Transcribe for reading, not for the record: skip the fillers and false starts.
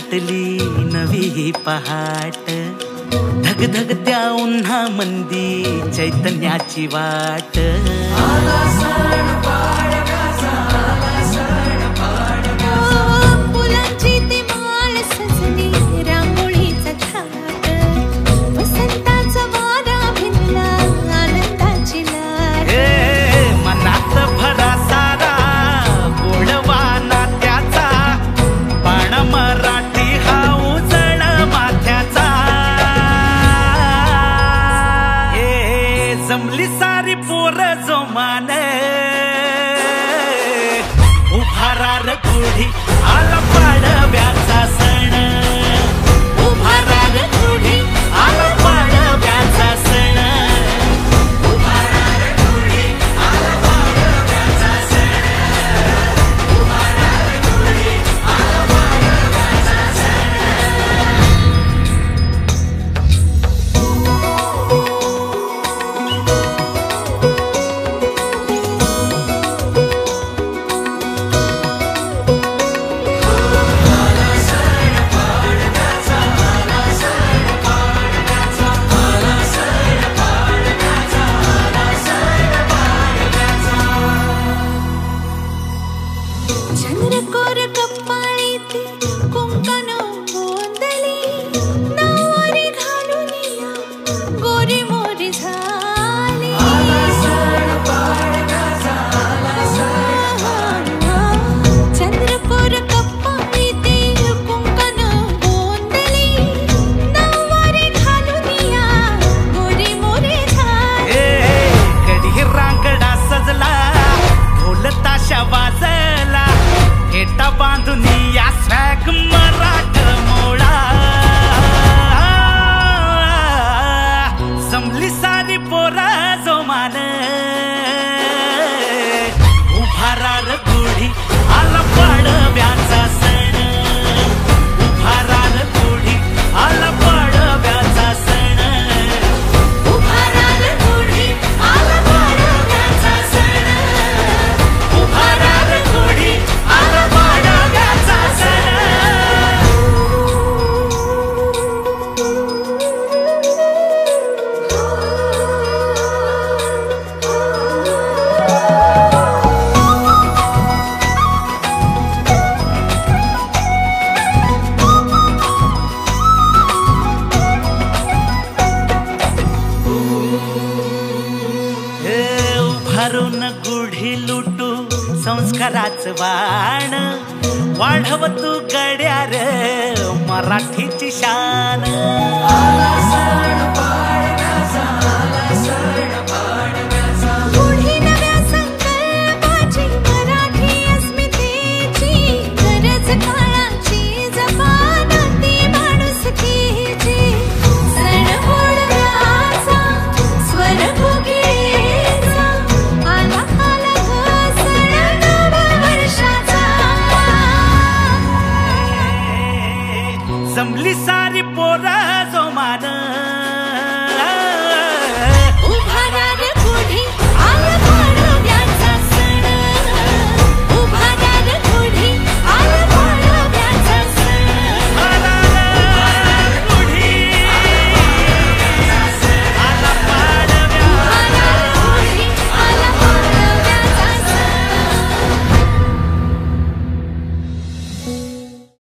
दाटली नवी ही पहाट, धगधगत्या उन्हा मंदी चैतन्याची वाट। फुलांची ती माळ सजली रांगोळीचा थाट, वसंताचा वारा भिनला आनंदाची लाट। मनात भरा सारा गोडवा नात्याचा, बाण मराठी हा उजळ माथ्याचा। जमली सारी पोर जोमान, उभारा र गुढी आला पाडव्याचा सण, उभारा र गुढी आला पाडव्याचा सण, उभारा र गुढी आला पाडव्याचा सण, उभारा र गुढी आला पाडव्याचा सण। चंद्रकोर कपाळी ती कुंकण गोंधली, नऊवारी घालून या गोरी मोरी झाली। चंद्रकोर कपाळी ती कुंकण गोंधली, नऊवारी घालून या गोरी मोरी झाली। कडी रांगडा सजला ढोल ताशा वाजला, हेटा बांधून या स्वॅग मराठ मोळा। जमली सारी पोरा जोमान, उभारा र गुढी आला पाडव्याचा सण, उभारा र गुढी आला पाडव्याचा सण, उभारा र गुढी आला पाडव्याचा सण, उभारा र गुढी आला पाडव्याचा सण। उभारून गुढी लुटू संस्काराचं वाण, वाढव तू गड्या रे मराठीची शान। पुढे नव्या संकल्पाची मराठी अस्मितेची, गरज काळाची जपान ती माणुसकीची। सण गोडव्याचा स्वर भोगीचा, आला आला ग सण नववर्षाचा। जमली सारी पोरा जोमान,